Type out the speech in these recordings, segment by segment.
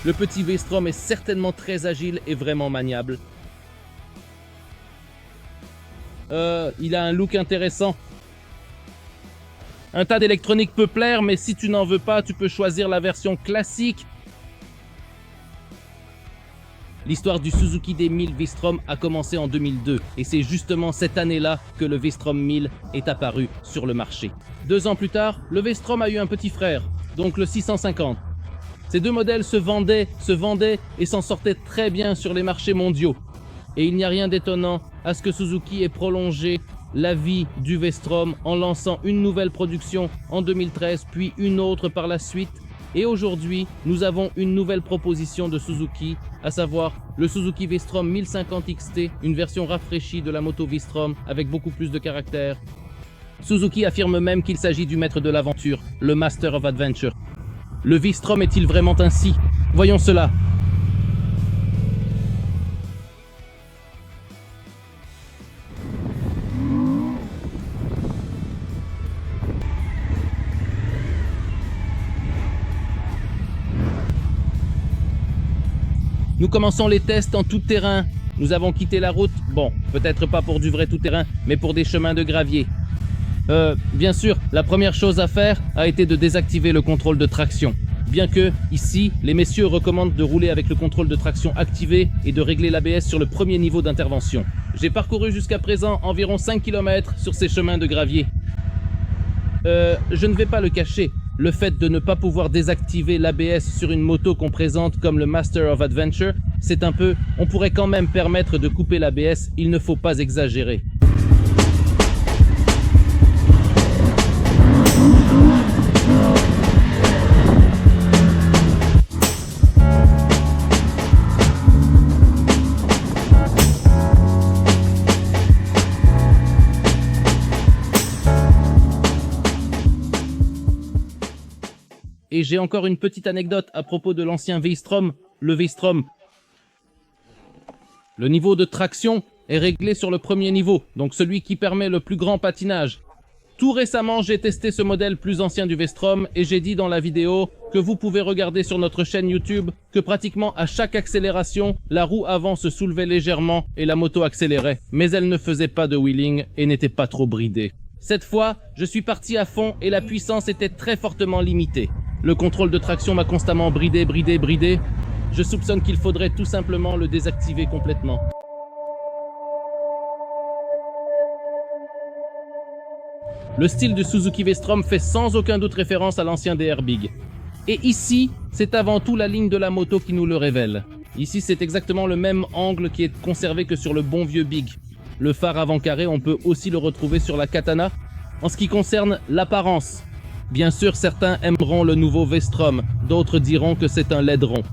Le petit V-Strom est certainement très agile et vraiment maniable. Il a un look intéressant. Un tas d'électronique peut plaire, mais si tu n'en veux pas, tu peux choisir la version classique. L'histoire du Suzuki D1000 V-Strom a commencé en 2002 et c'est justement cette année-là que le V-Strom 1000 est apparu sur le marché. 2 ans plus tard, le V-Strom a eu un petit frère, donc le 650. Ces deux modèles se vendaient et s'en sortaient très bien sur les marchés mondiaux. Et il n'y a rien d'étonnant à ce que Suzuki ait prolongé la vie du V-Strom en lançant une nouvelle production en 2013, puis une autre par la suite. Et aujourd'hui, nous avons une nouvelle proposition de Suzuki, à savoir le Suzuki V-Strom 1050 XT, une version rafraîchie de la moto V-Strom avec beaucoup plus de caractère. Suzuki affirme même qu'il s'agit du maître de l'aventure, le Master of Adventure. Le V-Strom est-il vraiment ainsi? Voyons cela. Nous commençons les tests en tout terrain. Nous avons quitté la route, bon, peut-être pas pour du vrai tout terrain, mais pour des chemins de gravier. Bien sûr, la première chose à faire a été de désactiver le contrôle de traction. Bien que, ici, les messieurs recommandent de rouler avec le contrôle de traction activé et de régler l'ABS sur le premier niveau d'intervention. J'ai parcouru jusqu'à présent environ 5 km sur ces chemins de gravier. Je ne vais pas le cacher. Le fait de ne pas pouvoir désactiver l'ABS sur une moto qu'on présente comme le Master of Adventure, c'est un peu... On pourrait quand même permettre de couper l'ABS, il ne faut pas exagérer. Et j'ai encore une petite anecdote à propos de l'ancien V-Strom, le V-Strom. Le niveau de traction est réglé sur le premier niveau, donc celui qui permet le plus grand patinage. Tout récemment, j'ai testé ce modèle plus ancien du V-Strom et j'ai dit dans la vidéo que vous pouvez regarder sur notre chaîne YouTube que pratiquement à chaque accélération, la roue avant se soulevait légèrement et la moto accélérait, mais elle ne faisait pas de wheeling et n'était pas trop bridée. Cette fois, je suis parti à fond et la puissance était très fortement limitée. Le contrôle de traction m'a constamment bridé. Je soupçonne qu'il faudrait tout simplement le désactiver complètement. Le style du Suzuki V-Strom fait sans aucun doute référence à l'ancien DR Big. Et ici, c'est avant tout la ligne de la moto qui nous le révèle. Ici, c'est exactement le même angle qui est conservé que sur le bon vieux Big. Le phare avant carré, on peut aussi le retrouver sur la Katana. En ce qui concerne l'apparence, bien sûr, certains aimeront le nouveau V-Strom, d'autres diront que c'est un laideron.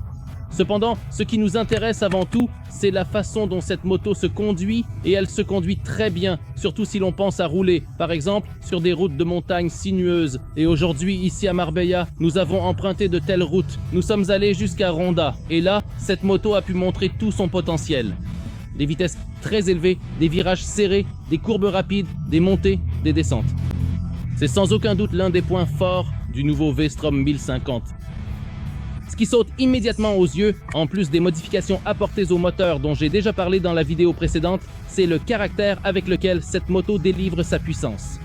Cependant, ce qui nous intéresse avant tout, c'est la façon dont cette moto se conduit, et elle se conduit très bien, surtout si l'on pense à rouler, par exemple, sur des routes de montagne sinueuses. Et aujourd'hui, ici à Marbella, nous avons emprunté de telles routes. Nous sommes allés jusqu'à Ronda, et là, cette moto a pu montrer tout son potentiel. Des vitesses très élevées, des virages serrés, des courbes rapides, des montées, des descentes. C'est sans aucun doute l'un des points forts du nouveau V-Strom 1050. Ce qui saute immédiatement aux yeux, en plus des modifications apportées au moteur dont j'ai déjà parlé dans la vidéo précédente, c'est le caractère avec lequel cette moto délivre sa puissance.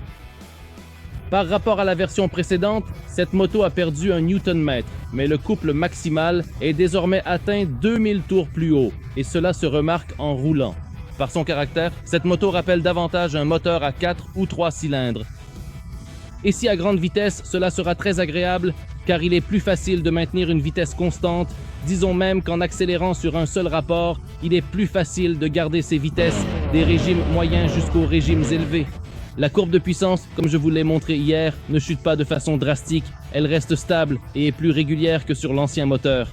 Par rapport à la version précédente, cette moto a perdu un Newton-mètre, mais le couple maximal est désormais atteint 2000 tours plus haut, et cela se remarque en roulant. Par son caractère, cette moto rappelle davantage un moteur à 4 ou 3 cylindres. Et si à grande vitesse, cela sera très agréable, car il est plus facile de maintenir une vitesse constante. Disons même qu'en accélérant sur un seul rapport, il est plus facile de garder ses vitesses des régimes moyens jusqu'aux régimes élevés. La courbe de puissance, comme je vous l'ai montré hier, ne chute pas de façon drastique, elle reste stable et est plus régulière que sur l'ancien moteur.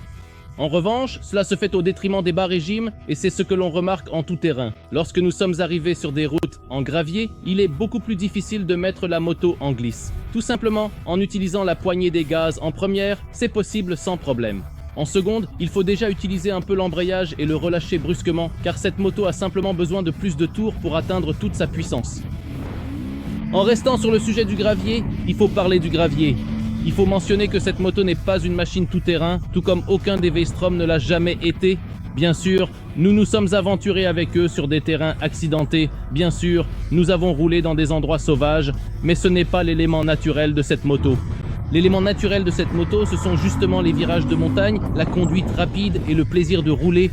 En revanche, cela se fait au détriment des bas régimes et c'est ce que l'on remarque en tout terrain. Lorsque nous sommes arrivés sur des routes en gravier, il est beaucoup plus difficile de mettre la moto en glisse. Tout simplement, en utilisant la poignée des gaz en première, c'est possible sans problème. En seconde, il faut déjà utiliser un peu l'embrayage et le relâcher brusquement, car cette moto a simplement besoin de plus de tours pour atteindre toute sa puissance. En restant sur le sujet du gravier, il faut parler du gravier. Il faut mentionner que cette moto n'est pas une machine tout-terrain, tout comme aucun des V-Strom ne l'a jamais été. Bien sûr, nous nous sommes aventurés avec eux sur des terrains accidentés. Bien sûr, nous avons roulé dans des endroits sauvages, mais ce n'est pas l'élément naturel de cette moto. L'élément naturel de cette moto, ce sont justement les virages de montagne, la conduite rapide et le plaisir de rouler.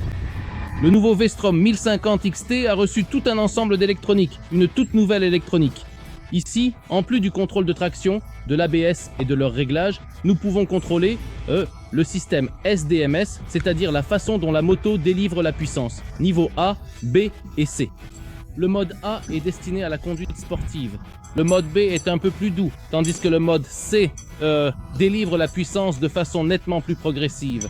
Le nouveau V-Strom 1050 XT a reçu tout un ensemble d'électronique, une toute nouvelle électronique. Ici, en plus du contrôle de traction, de l'ABS et de leur réglage, nous pouvons contrôler le système SDMS, c'est-à-dire la façon dont la moto délivre la puissance, niveau A, B et C. Le mode A est destiné à la conduite sportive. Le mode B est un peu plus doux, tandis que le mode C délivre la puissance de façon nettement plus progressive.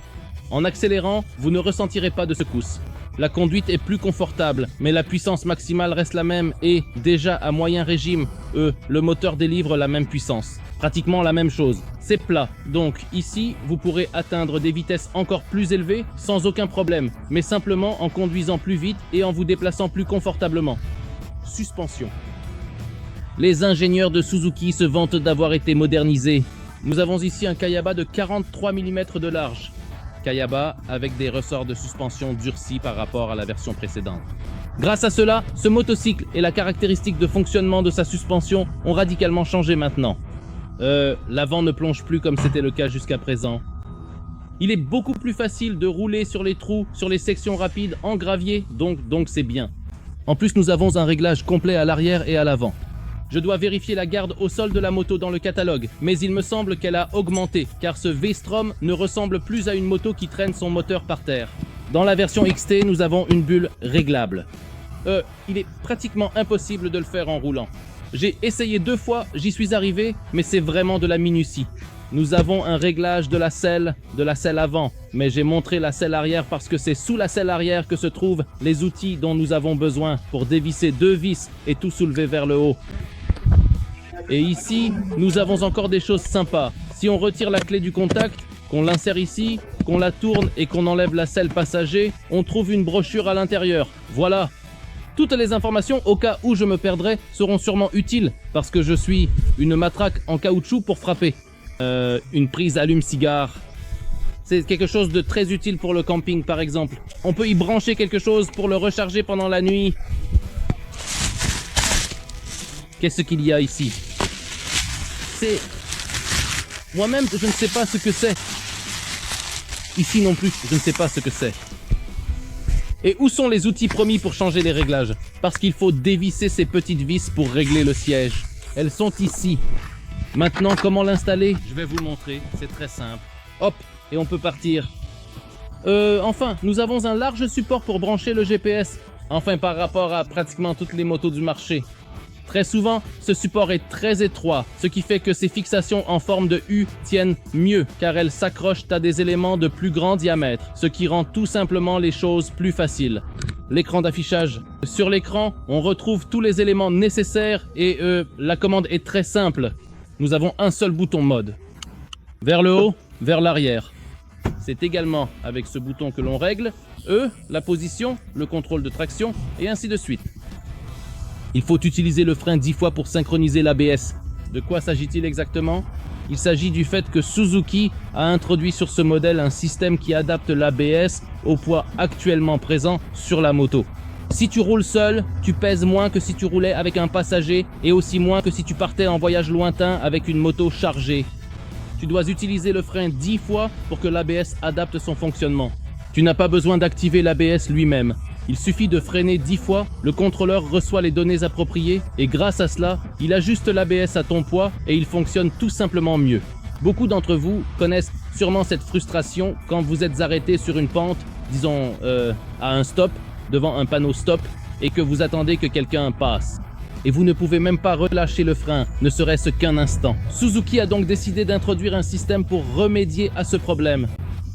En accélérant, vous ne ressentirez pas de secousse. La conduite est plus confortable, mais la puissance maximale reste la même et, déjà à moyen régime, le moteur délivre la même puissance. Pratiquement la même chose. C'est plat, donc ici, vous pourrez atteindre des vitesses encore plus élevées sans aucun problème, mais simplement en conduisant plus vite et en vous déplaçant plus confortablement. Suspension. Les ingénieurs de Suzuki se vantent d'avoir été modernisés. Nous avons ici un Kayaba de 43 mm de large. Kayaba avec des ressorts de suspension durcis par rapport à la version précédente. Grâce à cela, ce motocycle et la caractéristique de fonctionnement de sa suspension ont radicalement changé maintenant. L'avant ne plonge plus comme c'était le cas jusqu'à présent. Il est beaucoup plus facile de rouler sur les trous, sur les sections rapides en gravier, donc c'est bien. En plus, nous avons un réglage complet à l'arrière et à l'avant. Je dois vérifier la garde au sol de la moto dans le catalogue, mais il me semble qu'elle a augmenté, car ce V-Strom ne ressemble plus à une moto qui traîne son moteur par terre. Dans la version XT, nous avons une bulle réglable. Il est pratiquement impossible de le faire en roulant. J'ai essayé 2 fois, j'y suis arrivé, mais c'est vraiment de la minutie. Nous avons un réglage de la selle avant, mais j'ai montré la selle arrière parce que c'est sous la selle arrière que se trouvent les outils dont nous avons besoin pour dévisser 2 vis et tout soulever vers le haut. Et ici, nous avons encore des choses sympas. Si on retire la clé du contact, qu'on l'insère ici, qu'on la tourne et qu'on enlève la selle passager, on trouve une brochure à l'intérieur. Voilà. Toutes les informations, au cas où je me perdrais, seront sûrement utiles, parce que je suis une matraque en caoutchouc pour frapper. Une prise allume-cigare. C'est quelque chose de très utile pour le camping, par exemple. On peut y brancher quelque chose pour le recharger pendant la nuit. Qu'est-ce qu'il y a ici? C'est... Moi-même, je ne sais pas ce que c'est. Ici non plus, je ne sais pas ce que c'est. Et où sont les outils promis pour changer les réglages? Parce qu'il faut dévisser ces petites vis pour régler le siège. Elles sont ici. Maintenant, comment l'installer? Je vais vous le montrer, c'est très simple. Hop, et on peut partir. Enfin, nous avons un large support pour brancher le GPS. Enfin, par rapport à pratiquement toutes les motos du marché. Très souvent, ce support est très étroit, ce qui fait que ces fixations en forme de U tiennent mieux, car elles s'accrochent à des éléments de plus grand diamètre, ce qui rend tout simplement les choses plus faciles. L'écran d'affichage. Sur l'écran, on retrouve tous les éléments nécessaires et la commande est très simple. Nous avons un seul bouton mode. Vers le haut, vers l'arrière. C'est également avec ce bouton que l'on règle, la position, le contrôle de traction et ainsi de suite. Il faut utiliser le frein 10 fois pour synchroniser l'ABS. De quoi s'agit-il exactement? Il s'agit du fait que Suzuki a introduit sur ce modèle un système qui adapte l'ABS au poids actuellement présent sur la moto. Si tu roules seul, tu pèses moins que si tu roulais avec un passager et aussi moins que si tu partais en voyage lointain avec une moto chargée. Tu dois utiliser le frein 10 fois pour que l'ABS adapte son fonctionnement. Tu n'as pas besoin d'activer l'ABS lui-même. Il suffit de freiner 10 fois, le contrôleur reçoit les données appropriées et grâce à cela, il ajuste l'ABS à ton poids et il fonctionne tout simplement mieux. Beaucoup d'entre vous connaissent sûrement cette frustration quand vous êtes arrêté sur une pente, disons à un stop, devant un panneau stop et que vous attendez que quelqu'un passe. Et vous ne pouvez même pas relâcher le frein, ne serait-ce qu'un instant. Suzuki a donc décidé d'introduire un système pour remédier à ce problème.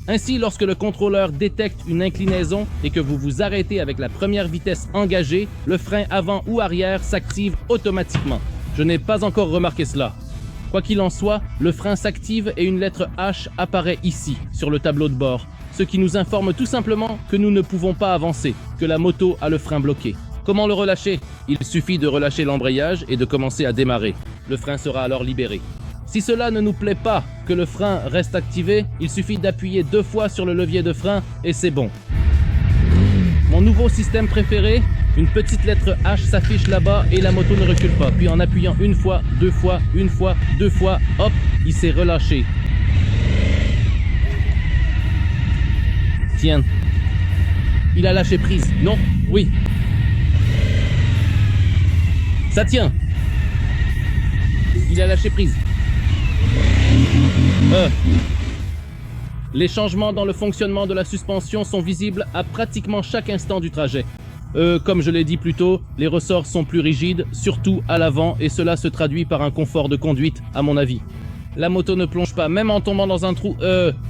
Ainsi, lorsque le contrôleur détecte une inclinaison et que vous vous arrêtez avec la première vitesse engagée, le frein avant ou arrière s'active automatiquement. Je n'ai pas encore remarqué cela. Quoi qu'il en soit, le frein s'active et une lettre H apparaît ici, sur le tableau de bord, ce qui nous informe tout simplement que nous ne pouvons pas avancer, que la moto a le frein bloqué. Comment le relâcher? Il suffit de relâcher l'embrayage et de commencer à démarrer. Le frein sera alors libéré. Si cela ne nous plaît pas que le frein reste activé, il suffit d'appuyer 2 fois sur le levier de frein et c'est bon. Mon nouveau système préféré, une petite lettre H s'affiche là-bas et la moto ne recule pas. Puis en appuyant 1 fois, 2 fois, 1 fois, 2 fois, hop, il s'est relâché. Tiens. Il a lâché prise. Non? Oui. Ça tient. Il a lâché prise. Les changements dans le fonctionnement de la suspension sont visibles à pratiquement chaque instant du trajet. Comme je l'ai dit plus tôt, les ressorts sont plus rigides, surtout à l'avant, et cela se traduit par un confort de conduite, à mon avis. La moto ne plonge pas, même en tombant dans un trou.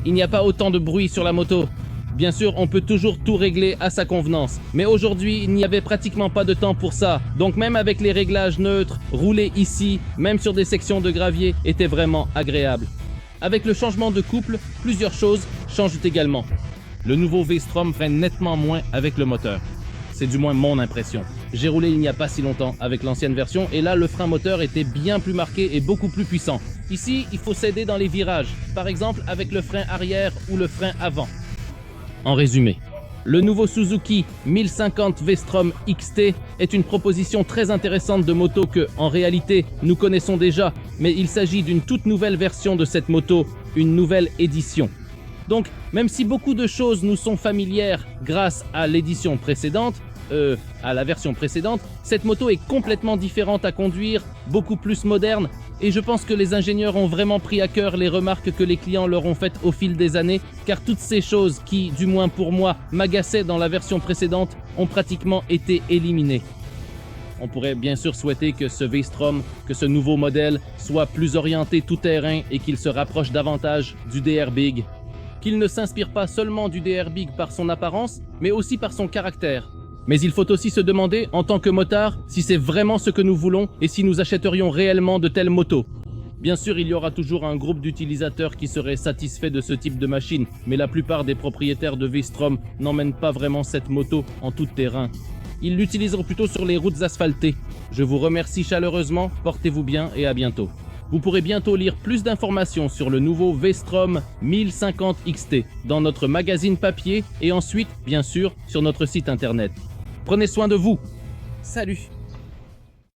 Il n'y a pas autant de bruit sur la moto. Bien sûr, on peut toujours tout régler à sa convenance. Mais aujourd'hui, il n'y avait pratiquement pas de temps pour ça. Donc même avec les réglages neutres, rouler ici, même sur des sections de gravier, était vraiment agréable. Avec le changement de couple, plusieurs choses changent également. Le nouveau V-Strom freine nettement moins avec le moteur. C'est du moins mon impression. J'ai roulé il n'y a pas si longtemps avec l'ancienne version et là le frein moteur était bien plus marqué et beaucoup plus puissant. Ici, il faut s'aider dans les virages, par exemple avec le frein arrière ou le frein avant. En résumé, le nouveau Suzuki 1050 V-Strom XT est une proposition très intéressante de moto que, en réalité, nous connaissons déjà, mais il s'agit d'une toute nouvelle version de cette moto, une nouvelle édition. Donc, même si beaucoup de choses nous sont familières grâce à l'édition précédente, à la version précédente, cette moto est complètement différente à conduire, beaucoup plus moderne, et je pense que les ingénieurs ont vraiment pris à cœur les remarques que les clients leur ont faites au fil des années, car toutes ces choses qui, du moins pour moi, m'agaçaient dans la version précédente, ont pratiquement été éliminées. On pourrait bien sûr souhaiter que ce V-Strom, que ce nouveau modèle, soit plus orienté tout-terrain et qu'il se rapproche davantage du DR Big. Qu'il ne s'inspire pas seulement du DR Big par son apparence, mais aussi par son caractère. Mais il faut aussi se demander, en tant que motard, si c'est vraiment ce que nous voulons et si nous achèterions réellement de telles motos. Bien sûr, il y aura toujours un groupe d'utilisateurs qui seraient satisfaits de ce type de machine, mais la plupart des propriétaires de V-Strom n'emmènent pas vraiment cette moto en tout terrain. Ils l'utiliseront plutôt sur les routes asphaltées. Je vous remercie chaleureusement, portez-vous bien et à bientôt. Vous pourrez bientôt lire plus d'informations sur le nouveau V-Strom 1050 XT dans notre magazine papier et ensuite, bien sûr, sur notre site internet. Prenez soin de vous. Salut!